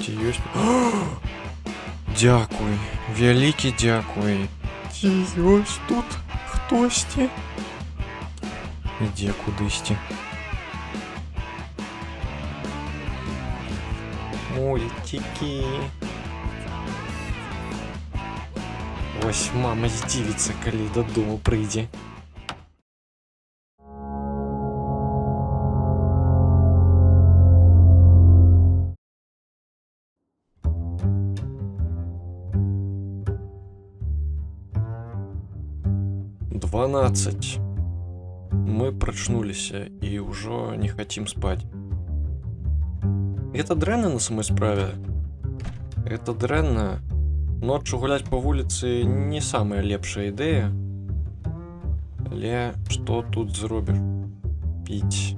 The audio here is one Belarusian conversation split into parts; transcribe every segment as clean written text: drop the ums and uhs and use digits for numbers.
Ці ёсць... Дзякуй, вялікі дзякуй. Ці ёсць тут хтосьці? Ідзе кудысьці. Мультики. Ось мама здзівіцца, калі дадому прыйдзе. «12. Мы прачнуліся і ўжо не хацім спаць. Это дрэнна на самой справе. Это дрэнна. Ноччу гуляць па вуліцы не самая лепшая ідэя. Але што тут зробіш? Піць.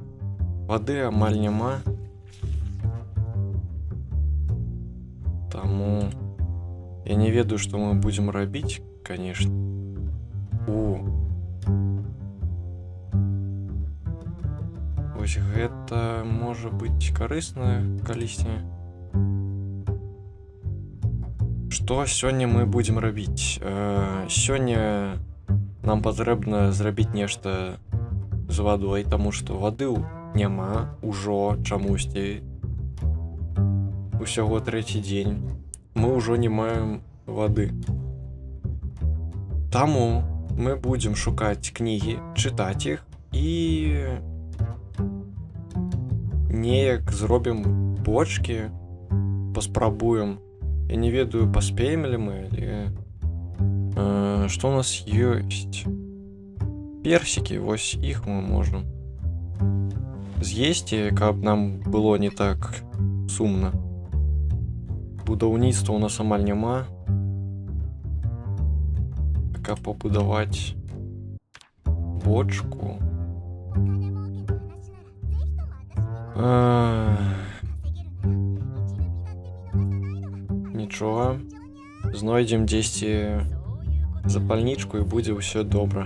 Вады амаль няма. Таму я не ведаю, што мы будзем рабіць, канешне. Вось гэта можа быць карысна калісьці. Што сёння мы будзем рабіць? Сёння нам патрэбна зрабіць нешта з вадой, таму што вады няма ўжо чамусьці. Усяго 3-й дзень. Мы ўжо не маем вады. Таму мы будзем шукаць кнігі, чытаць іх і неяк зробім бочкі, паспрабуем. Я не ведаю, паспеем ли мы, але што у нас ёсць? Персікі, вось іх мы можам з'есці, каб нам было не так сумна. Будаўніцтва у нас амаль няма. Каб пабудаваць бочку. Нічога. Знойдзем дзесьці запальнічку і будзе ўсё добра.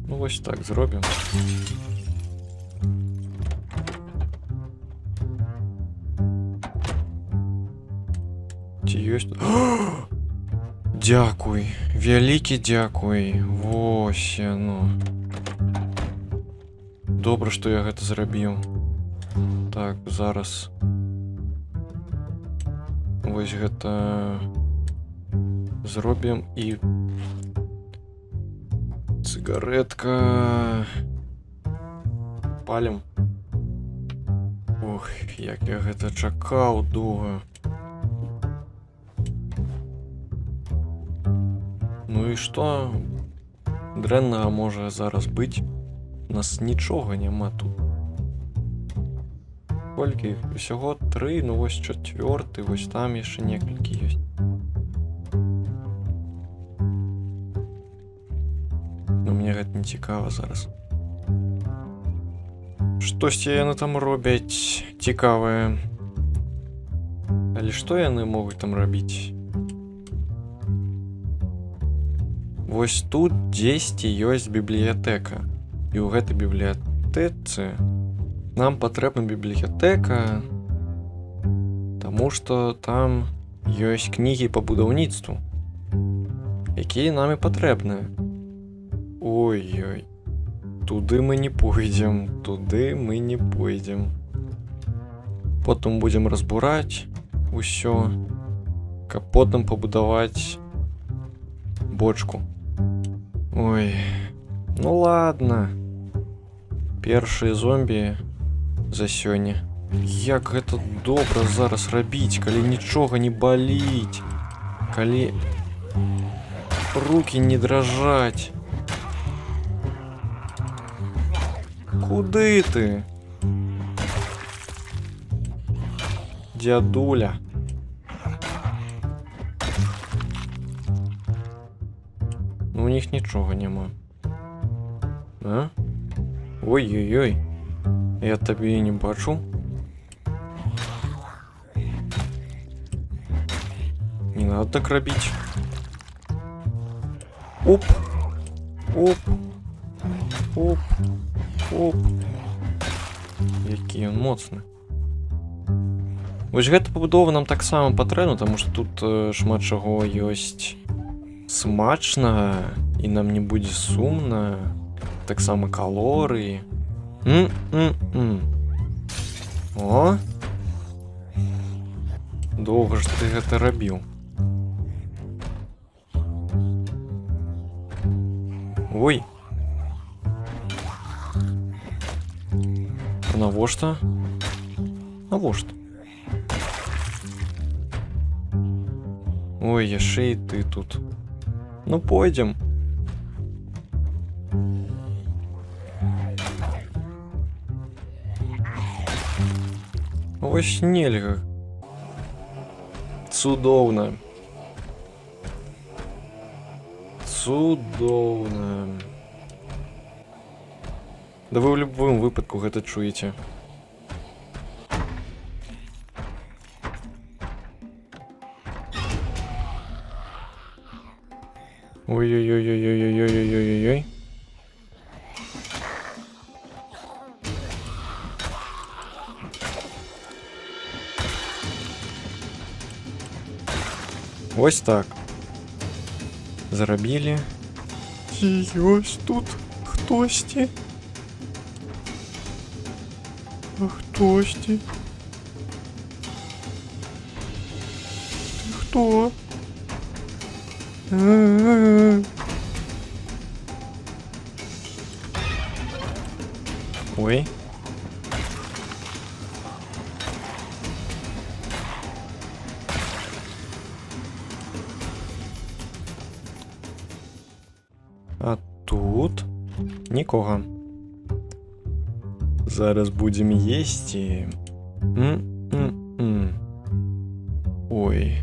Ну вось так зробім. Ці ёсць... Дзякуй, вялікі дзякуй. Вось яно. Добра, што я гэта зрабіў. Так, зараз. Вось гэта зробім і цыгаретка. Палім. Ох, як я гэта чакаў доўга. Ну і што? Дрэннага можа зараз быць? У нас нічога няма тут. Колькі? Усяго 3, ну вось 4, вось там яшчэ некалькі ёсць. Ну мне гэта не цікава зараз. Штосьці яны там робяць цікавае. Але што яны могуць там рабіць? Вось тут дзесьці ёсць бібліятэка. І ў гэтай бібліятэцы нам патрэбна бібліятэка, таму што там ёсць кнігі па будаўніцтву, якія нам і патрэбныя. Ой-ой, туды мы не пойдзем, туды мы не пойдзем. Потым будзем разбураць усё, каб потым пабудаваць бочку. Ой, ну ладно. Першыя зомбі за сёння. Як гэта добра зараз рабіць, калі нічога не баліць, калі рукі не дрожаць. Куды ты? Дядуля. Ну, у них нічога няма. А? Ой-ой-ой. Я табе не бачу. Не надо так рабіць. Оп. Оп. Оп. Оп. Які ён моцны. Вось гэта пабудова нам таксама патрэбна, таму што тут шмат чаго ёсць смачнага, і нам не будзе сумна. Таксама калорыі. О! Доўга ж ты гэта рабіў. Ой! Навошта? Навошта? Ой, яшчэ і ты тут. Ну, пойдзем. Вось нельга. Цудоўна. Цудоўна. Да вы ў любым выпадку гэта чуеце. Ой-ой-ой-ой-ой-ой-ой-ой-ой-ой. Ось так. Зарабілі. І ось тут хтосьці. А хтосьці. Ти хто? Ой. А тут нікого. Зараз будем їсти. Ой.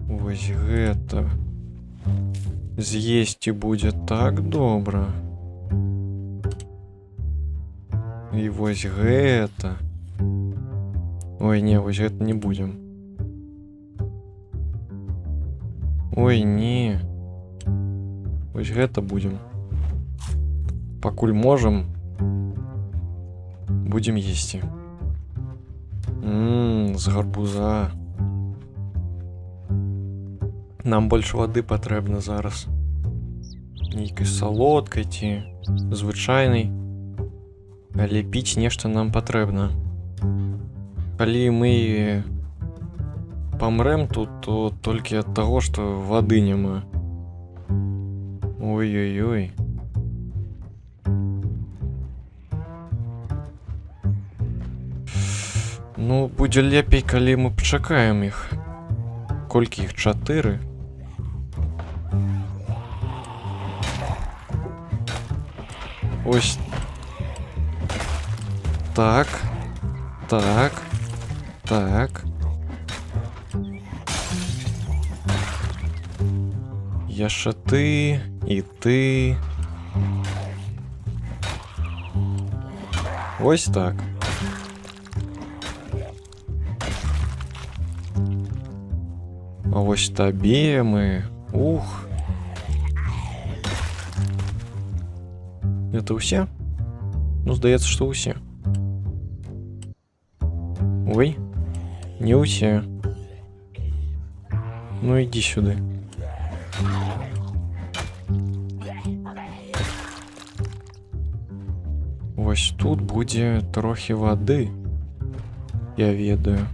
Вось гэта. З'есці будзе так добра. І вось гэта. Ой, не, вось гэта не будем. Ой, не. Вось гэта будем. Пакуль можам, будем есці. З гарбуза. Нам больш вады патрэбна зараз. Нейкай салодкай ці звычайнай. Але піць нешта нам патрэбна. Калі мы памрэм тут, то толькі ад таго, што вады няма. Ой-ой-ой. Ну, будзе лепей, калі мы пачакаем іх. Колькі іх? 4? Ось. Так. Так. Так. Яшчэ ты і ты. Ось так. А вось табе мы. Ух. Это ўсе? Ну, здаецца, што ўсе. Ой. Не ўсе. Ну, ідзі сюды. Вось тут будзе трохі вады. Я ведаю.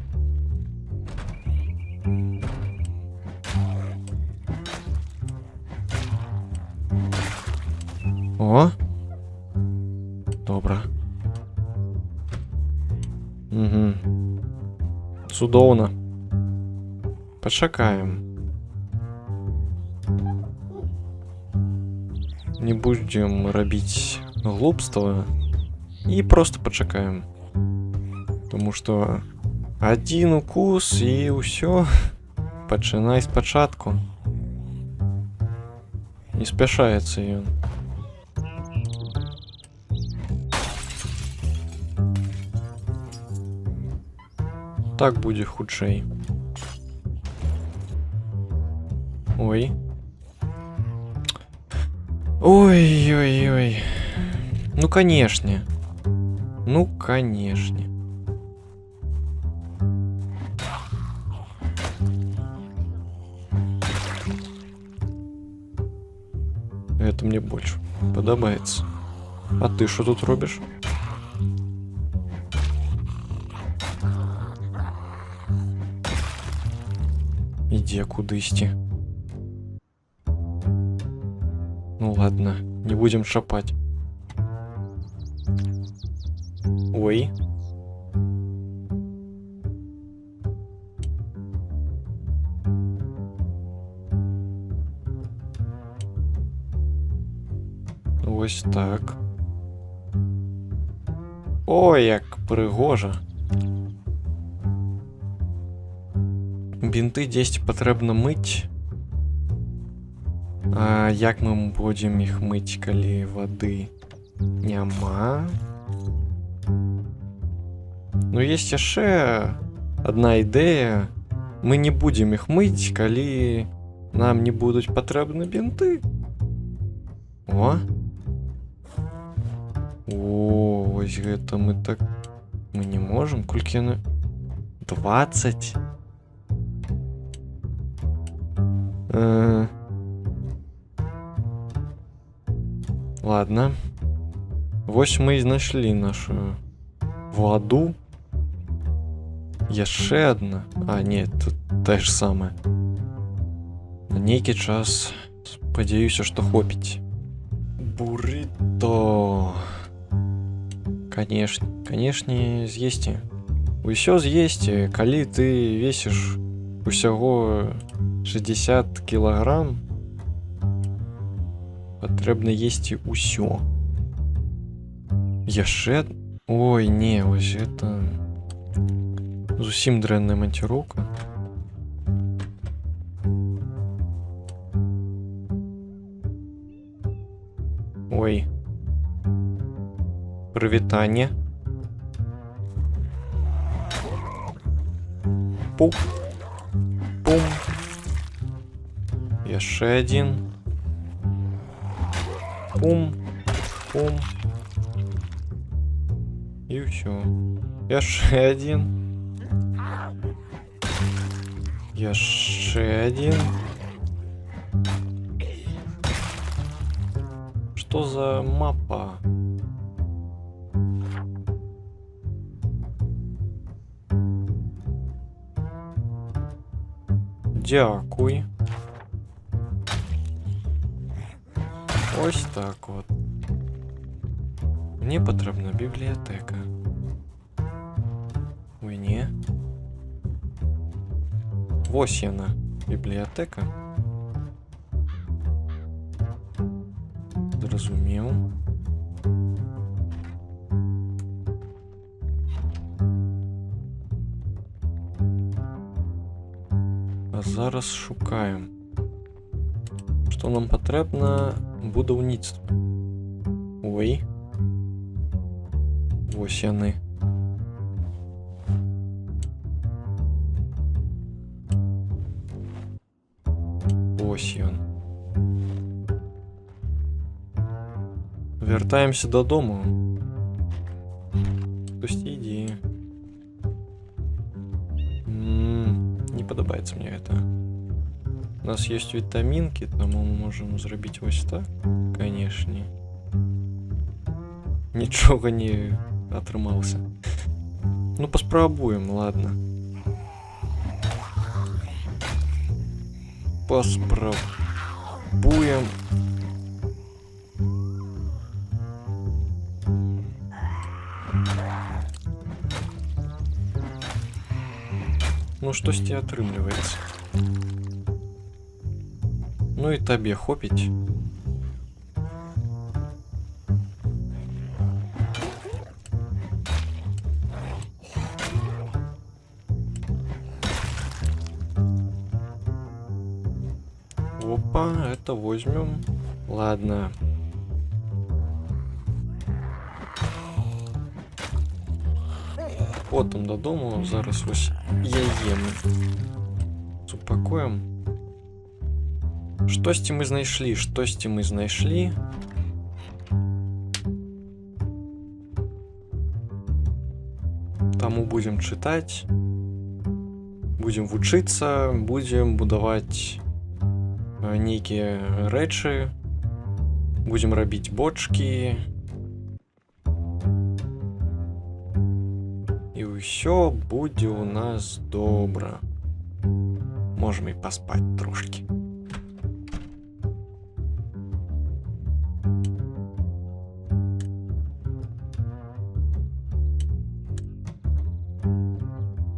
О! Добра. Угу. Цудоўна. Пачакаем. Не будзем рабіць глупства і проста пачакаем. Таму што адзін укус і ўсё. Пачынай спачатку. Не спяшаецца ён. Так будзе хутчэй. Ой. Ой-ой-ой. Ну, канешне. Ну, конечно. Это мне больше подобается. А ты что тут робишь? Иди кудысти. Ну ладно, не будем шапать. Ой. Ось так. Ой, як пригожа. Бінти десь патрэбна мыць. А як мы будем их мыць, калі воды няма? Ну, есть яшчэ одна ідэя. Мы не будем их мыць, калі нам не будуць патрэбны бінты. О! О, вось гэта мы так... Мы не можем. Колькі яны? 20? Ладно. Вось мы і знайшлі нашу воду. Яшчэ одна. А, не, тут та ж самая. На нейкі час спадзяюся, што хопіць. Буррито. Канешне, з'есці. Усё з'есці, калі ты весіш усяго 60 кілаграм, патрэбна есці ўсё. Яшчэ... Ой, не, вось это... Зусім дрэнная манціроўка. Ой. Прывітанне. Пуп. Пум. Яшчэ адзін. Пум. Пум. І ўсё. Яшчэ адзін. Яшчэ адзін. Што за мапа? Дякуй. Ось так от. Мне патрэбна бібліятэка. Ой, не. Вось яна, бібліятэка. Зразумеў. А зараз шукаем. Што нам патрэбна? Будаўніцтва. Ой. Вось яны. Ось ён. Вяртаемся дадому. Хтосьці ідзе. Не падабаецца мне гэта. У нас есть вітамінкі, таму мы можам зрабіць вось так. Канешне. Нічога не атрымаўся. Ну, паспрабуем, ладно. Паспрабуем. Ну, штосьці атрымліваецца. Ну і табе хопіць. Опа, это возьмем. Ладно. Потом додому, зараз ось яе мы супакоем. Штосьці мы знайшлі, штосьці мы знайшлі. Таму будзем чытаць, будзем вучыцца, будзем будаваць нейкія рэчы, будзем рабіць бочкі. І ўсё будзе ў нас добра. Можем і паспаць трошкі.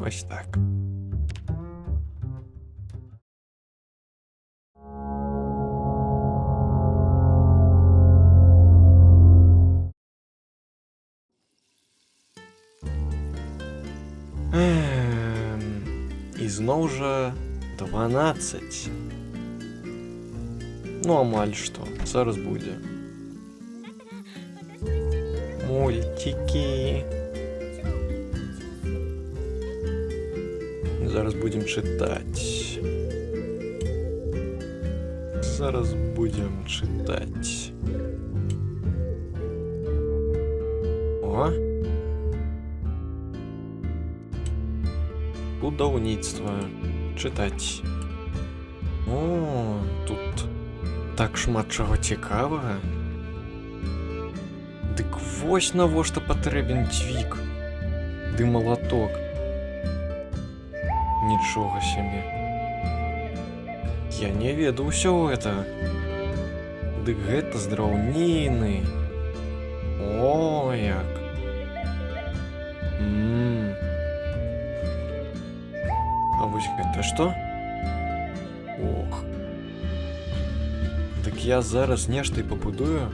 Ось так. І зноў жа 12. Ну, амаль што. Зараз будзе. Мультики. Зараз будем читать. Зараз будем читать. О! Будаўніцтва. Чытаць. О, тут так шмат чаго цікавага. Дык вось навошта патрэбен цвік. Ды малаток. Нічога сябе. Я не ведаў усё гэта. Дык гэта з драўніны. О, як. А вось гэта што? Ох. Дык я зараз нешта і пабудую?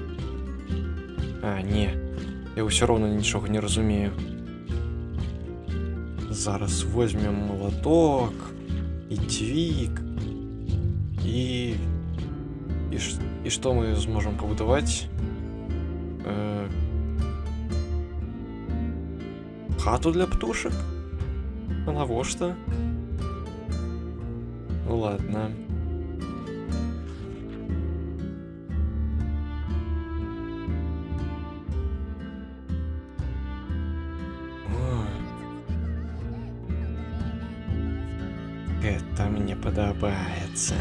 А, не. Я ўсё роўна нічога не разумею. Зараз возьмем молоток і цвік. І што мы зможам пабудаваць? Хату для птушак? А навошта? Ну ладно. Это мне подобается.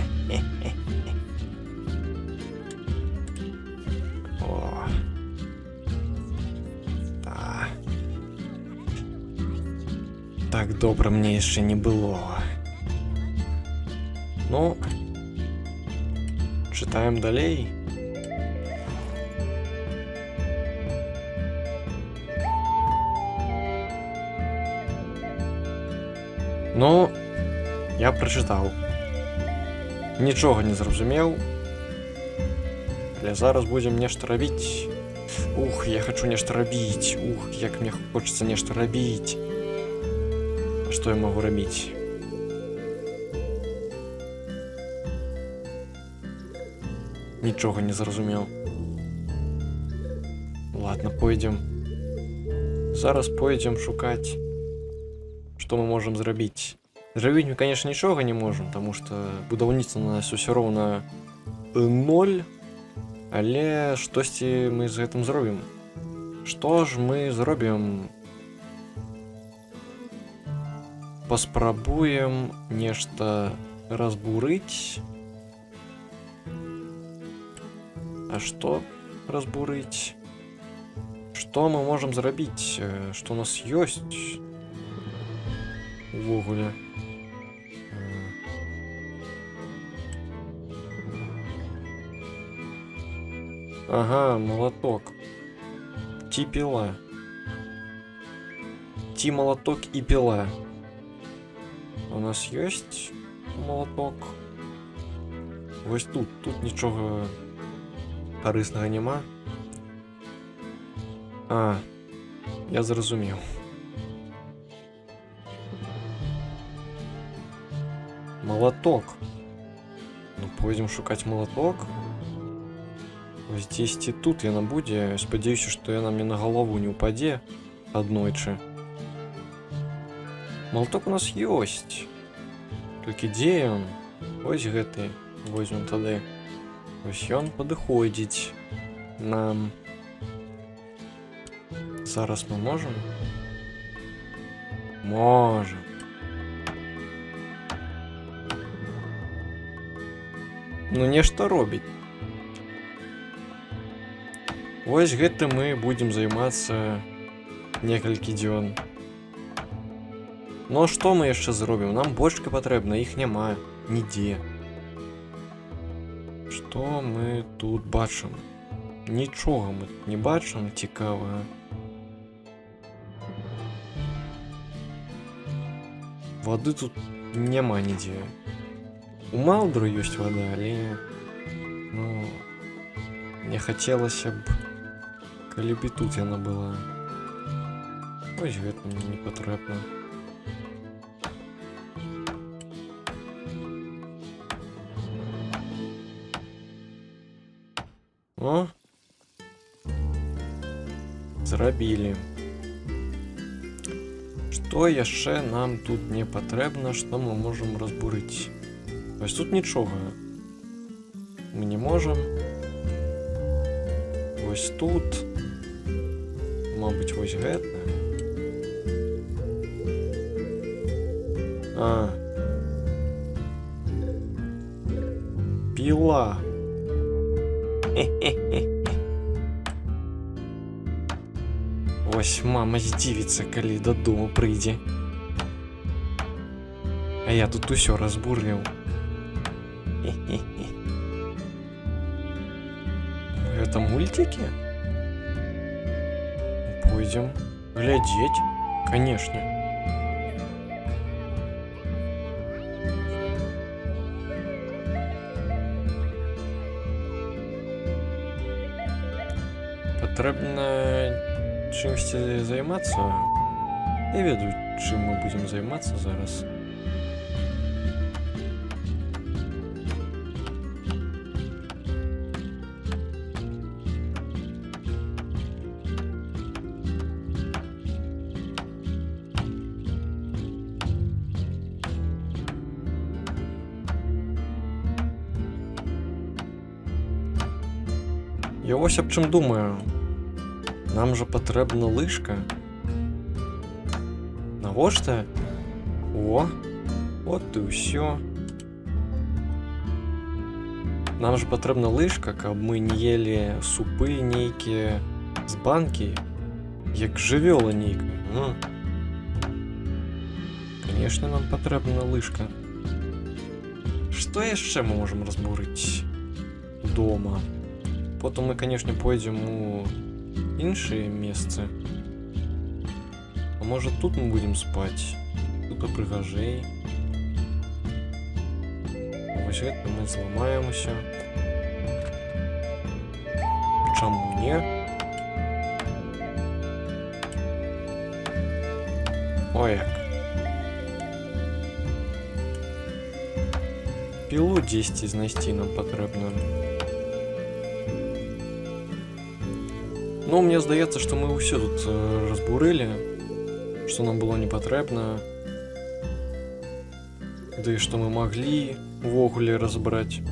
О. Да. Так добра мне яшчэ не было. Ну, читаем далей. Ну, я прачытаў. Нічога не зразумеў. Але зараз будзем нешта рабіць. Ух, я хачу нешта рабіць. Ух, як мне хочацца нешта рабіць. А што я магу рабіць? Нічога не зразумеў. Ладно, пойдзем. Зараз пойдзем шукаць, што мы можам зрабіць. Зрабіць мы, конечно, нічога не можам, таму што будаўніцтва на нас усё роўна 0, але штосьці мы з гэтым зробім. Што ж мы зробім? Паспрабуем нешта разбурыць. А што разбурыць? Што мы можам зрабіць? Што у нас ёсць? Увогуле. Ага, молоток. Ті пила. Ті молоток і пила. У нас ёсць молоток. Вось тут нічога карыснага няма. А, я зразумеў. Молоток. Ну, пойдзем шукаць молоток. Вось дзесьці тут яна будзе. Спадзяюся, што яна мне на галаву не ўпадзе аднойчы. Молоток у нас ёсць. Толькі дзе ён? Вось гэты. Возьмем тады. Вось ён падыходзіць нам. Зараз мы можам? Можем. Ну нешта робіць. Вось гэта мы будзем займацца некалькі дзён. Ну а што мы яшчэ зробім? Нам бочка патрэбна, іх няма нідзе. Што мы тут бачым? Нічога мы тут не бачым цікавага. Вады тут няма нідзе. У Малдру ёсць вада, але... Ну... Мне хацелася б... Калі б і тут яна была. Вось гэта мне не патрэбна. О! Зрабілі. Што яшчэ нам тут не патрэбна, што мы можам разбурыць? Вось тут нічога мы не можам. Вось тут, мабыць, вось гэта. Піла. Вось мама здзівіцца, калі дадому прыйдзе. А я тут усё разбурліў. Гэта мультики? Пойдем глядеть, конечно. Патрэбна чымсьці займацца. Я ведаю, чым мы будзем займацца зараз. Я вось аб чым думаю. Нам жа патрэбна лыжка. Навошта? О, от і ўсё. Нам жа патрэбна лыжка, каб мы не елі супы нейкія з банкі, як жывёла нейкая. Ну. Канешне, нам патрэбна лыжка. Што яшчэ мы можам разбурыць дома? Потым мы, канешне, пойдзем у іншыя месцы. А можа тут мы будзем спаць? Тут прыгажэй. Вось гэта мы зламаем усё. Чаму не? Ой, як. Пілу дзесьці знайсці нам патрэбна. Ну, мне здаецца, што мы ўсё тут разбурылі, што нам было не патрэбна. Ды што мы маглі увогуле разбраць.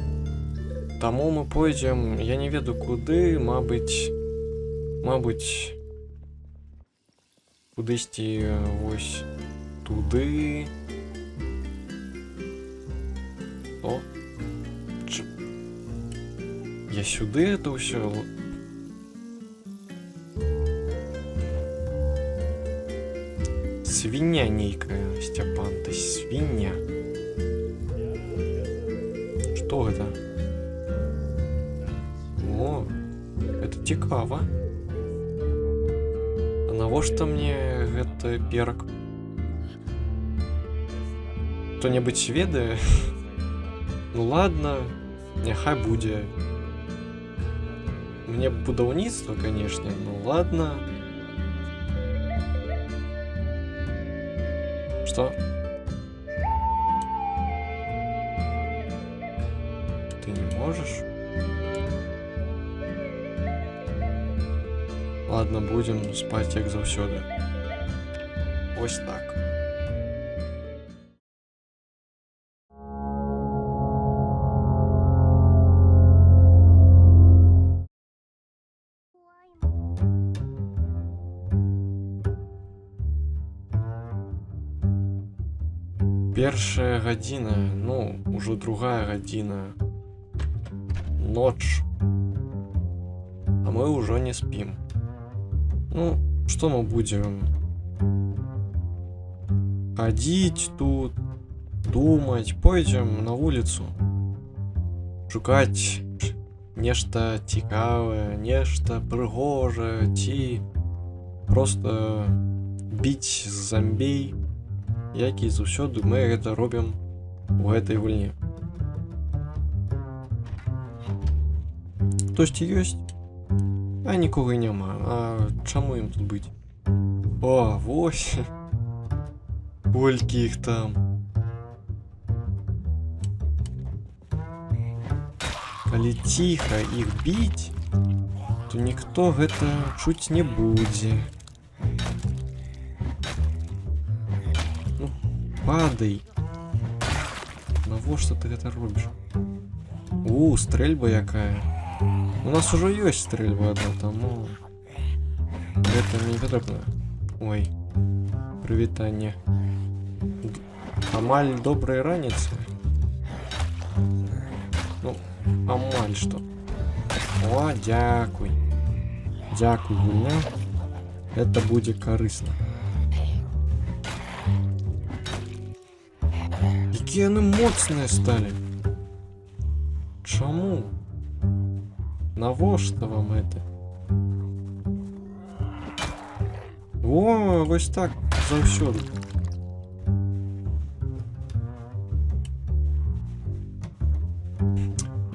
Таму мы пойдзем, я не ведаю куды, мабыць, кудысьці вось туды. О, я сюды это ўсё. Свинья нейкая, Степан, ты свинья. Что это? О, это цікава. А навошта мне гэты перак? Кто-небудзь ведае? Ну ладно, няхай будзе. Мне будаўніцтва, конечно, ну ладно. Что? Ты не можешь? Ладно, будем спать, як заўсёды. Ось так. Першая гадзіна, ну, ужо другая гадзіна. Ноч. А мы ўжо не спім. Ну, што мы будзем? Хадзіць тут, думаць, пойдзем на вуліцу. Шукаць нешта цікавае, нешта прыгожае, ці просто біць зомбей, які заўсёды мы гэта робім у гэтай гульні. Хтосьці ёсць? А нікога няма. А чаму ім тут быць? О, вось. Колькі іх там. Калі ціха іх біць, то ніхто гэта чуць не будзе. Ну, падай. Навошта ты гэта робіш? Стрэльба якая. У нас ужо ёсць стрэльба адна, таму гэта мне не патрэбна. Ой, прывітанне. Амаль добрай раніцы. Ну, амаль што. О, дзякуй. Дзякуй, гульня. Это будзе карысна. Якія яны моцныя сталі. Чаму? Навошта вам это? О, вось так заўсёды.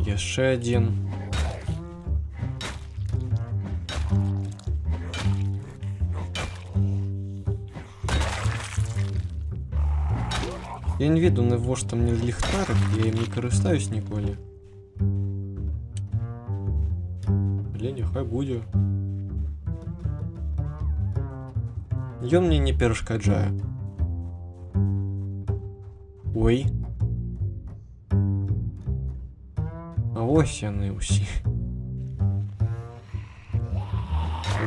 Яшчэ адзін. Я не ведаю, навошта мне ліхтарик, я ім не карыстаюсь ніколі. Але няхай будзе. Ён мне не перашкаджае. Ой. А вось яны ўсе.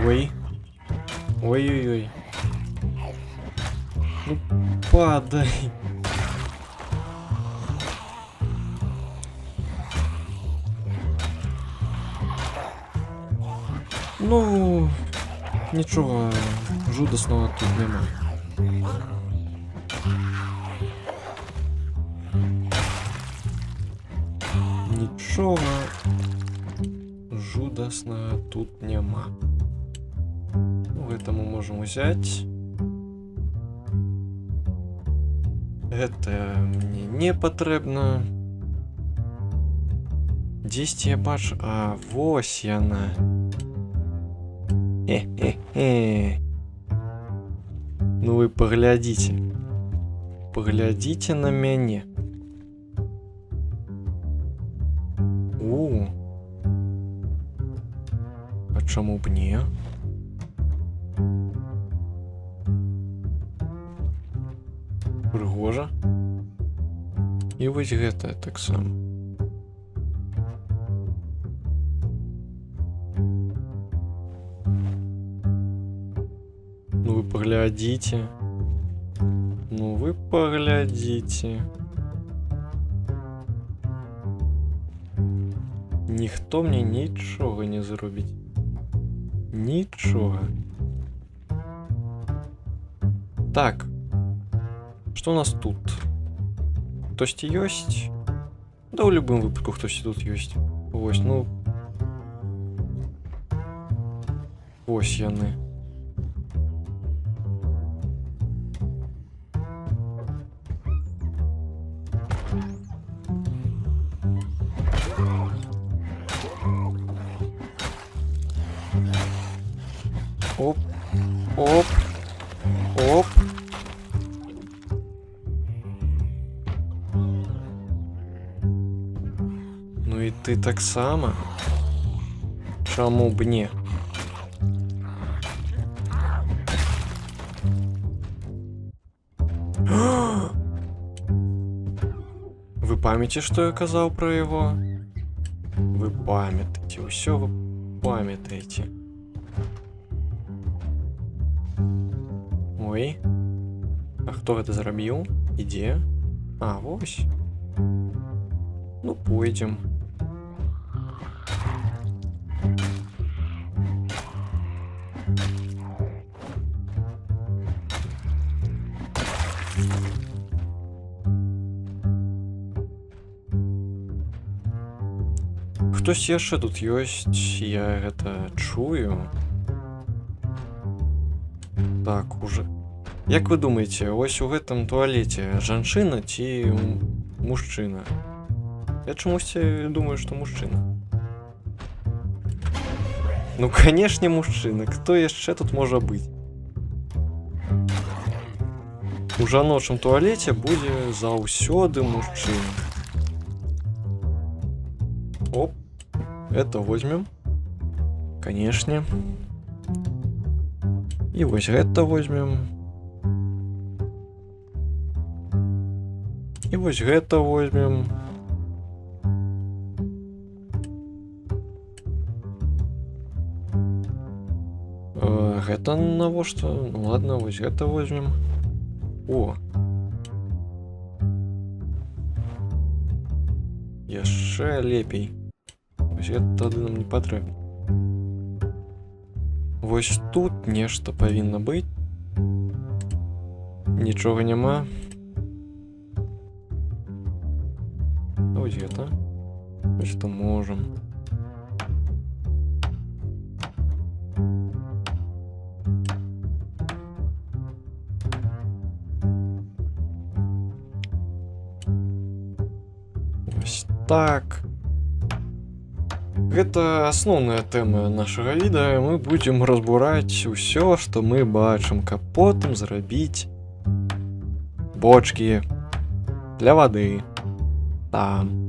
Ой. Ой-ой-ой. Ну, падай. Ну, нічого жудасного тут нема. Нічого жудасного тут нема. Ну, гэта мы можем узять. Гэта мне не патрэбна. Дзесьці я бачу, а вось яна. Хе-хе-хе. Ну вы поглядите. Поглядите на мяне. А чаму б не? Прыгожа. І вось гэта таксама. Ну вы поглядите. Ну вы поглядите. Ніхто мне нічога не зробіць. Нічога. Так. Што у нас тут? Хтосьці ёсць? Да ў любым выпадку хтосьці тут ёсць. Вось, ну. Вось яны. Оп, оп, оп. Ну і ти так само? Чому б не? Вы памятаете, что я казал про его? Вы памятаете, все вы памятаете. Ой, а хто гэта зрабіў? І дзе? А, вось. Ну, пойдем. Хтось яшчэ тут ёсць, я гэта чую. Так, уже. Як вы думаеце, ось у гэтым туалеце жанчына ці мужчына? Я чамусьці думаю, што мужчына. Ну, канешне, мужчына. Хто яшчэ тут можа быць? У жаночым туалеце будзе заўсёды мужчына. Оп, это возьмем. Канешне. І вось гэта возьмем. І вось гэта возьмем. Гэта навошта? Ну ладно, вось гэта возьмем. О! Яшчэ лепей. Вось гэта тады нам не патрэбна. Вось тут нешта павінна быць. Нічога няма. Вось гэта. Вось што можам. Вось так. Гэта асноўная тэма нашага відэа. Мы будзем разбураць усё, што мы бачым, каб потым зрабіць бочкі для вады. Там.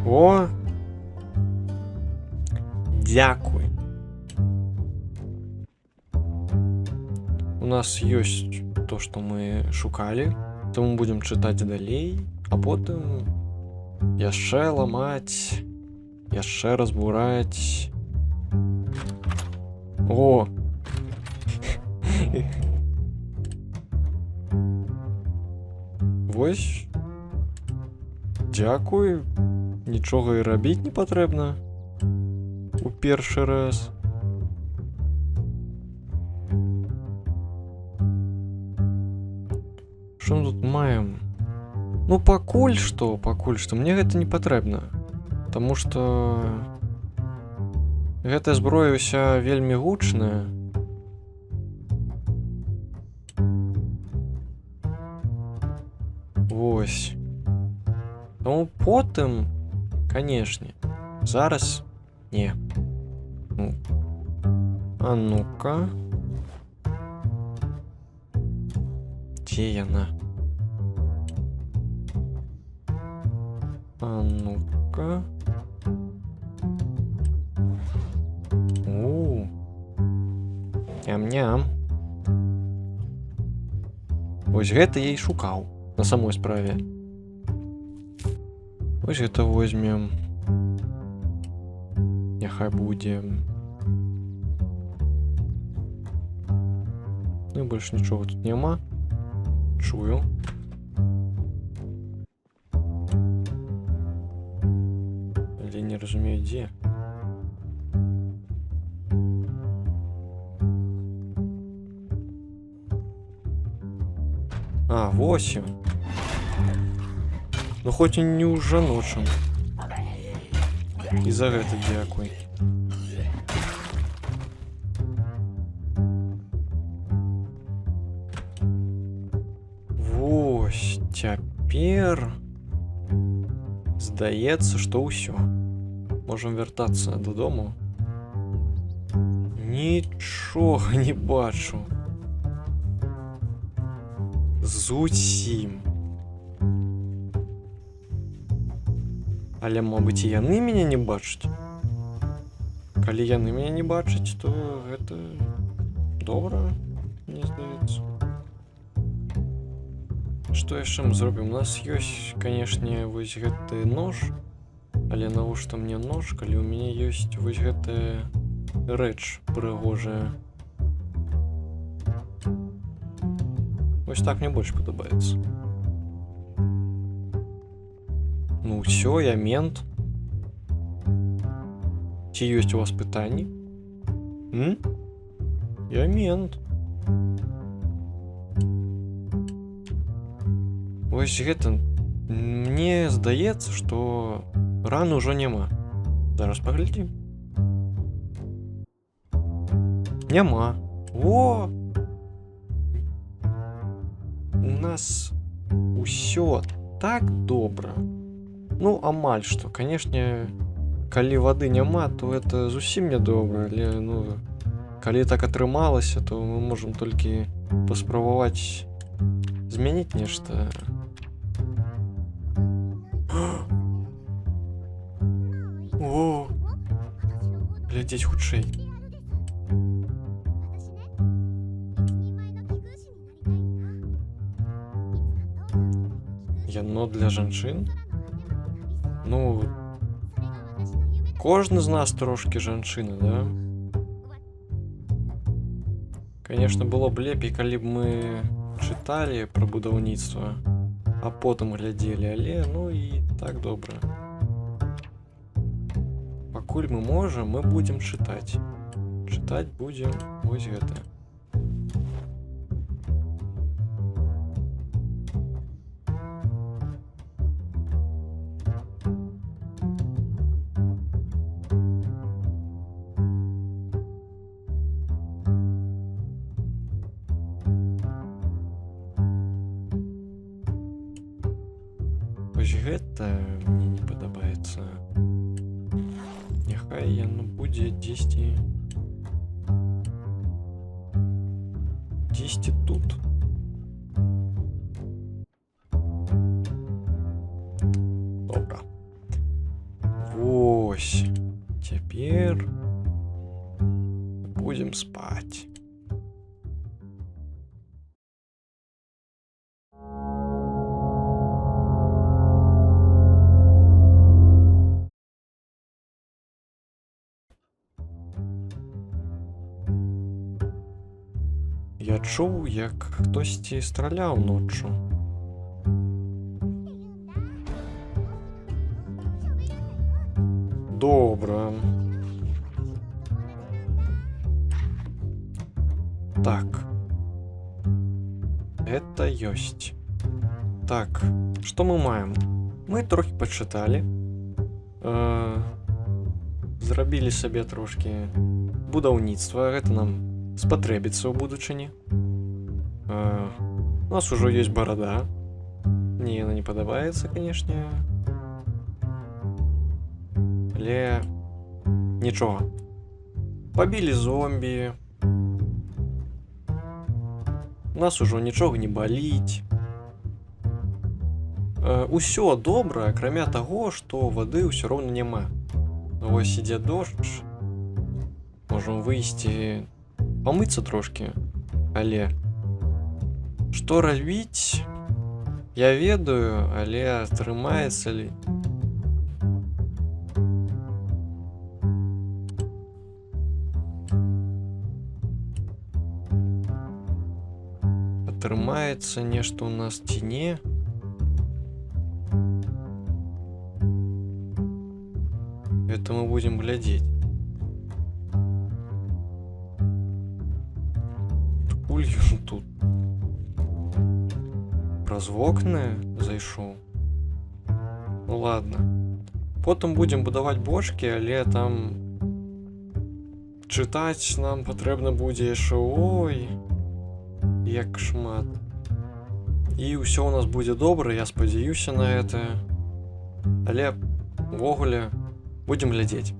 О! Дзякуй. У нас ёсць то, што мы шукалі, таму будзем чытаць далей, а потым яшчэ ламаць, яшчэ разбураць. О! Вось. Дзякуй. Нічога і рабіць не патрэбна у першы раз. Што мы тут маем? Ну, пакуль што, мне гэта не патрэбна. Таму што гэтая зброя ўся вельмі гучная. Вось. Таму потым, канешне, зараз не. Ну. А ну-ка. Дзе яна? А ну-ка. У. Ням-ням. Вось гэта я і шукаў на самой справе. Вось гэта возьмем. Няхай будзе. Ну і больш нічога тут няма. Чую. Але не разумею, дзе. А, 8. Ну хоць і не ў жаночым. І за гэта дзякуй. Цяпер здаецца, што ўсё. Можам вяртацца дадому. Нічога не бачу. Зусім. Але, мабыць, і яны мяне не бачаць. Калі яны мяне не бачаць, то гэта добра, мне здаецца. Што яшчэ мы зробім? У нас ёсць, канешне, вось гэты нож. Але навошта мне нож, калі ў мяне ёсць вось гэтая рэч прыгожая. Вось так мне больш падабаецца. Ну ўсё, я мент. Ці ёсць у вас пытанні? Я мент. Вось гэта... Мне здаецца, што ран ужо няма. Зараз паглядзім. Няма. О! У нас усё так добра. Ну, амаль што. Канешне, калі вады няма, то это зусім не добра. Але, ну, калі так атрымалася, то мы можам толькі паспрабаваць змяніць нешта. О! Глядзець хутчэй. Яно для жанчын? Ну, кожны з нас трошкі жанчына, да? Конечно, было б лепей, калі б мы чыталі пра будаўніцтва, а потым глядзелі, але, ну і так добра. Пакуль мы можам, мы будзем чытаць. Чытаць будзем вось гэта. Вось гэта мне не падабаецца. Няхай яно будзе дзесьці тут. Добра. Вось. Цяпер будзем спаць. Я чуў, як хтосьці страляў ноччу. Добра. Так. Это ёсць. Так, што мы маем? Мы трохі пачыталі. Зрабілі сабе трошкі будаўніцтва. Гэта нам спатрэбіцца ў будучыні. У нас ужо ёсць барада. Мне яна не падабаецца, канешне. Але нічога. Пабілі зомбі. У нас ужо нічога не баліць. Усё добра, акрамя таго, што вады ўсё роўна няма. Вось ідзе дождж. Можам выйсці памыцца трошкі. Але што рабіць? Я ведаю, але атрымаецца ли? Атрымаецца нешта ў нас ці не? Это мы будем глядзець. Адкуль ён тут? Праз вокны зайшоў? Ну ладно. Потым будзем будаваць бочкі, але там чытаць нам патрэбна будзе яшчэ ой, як шмат. І ўсё ў нас будзе добра, я спадзяюся на гэта. Але увогуле будзем глядзець.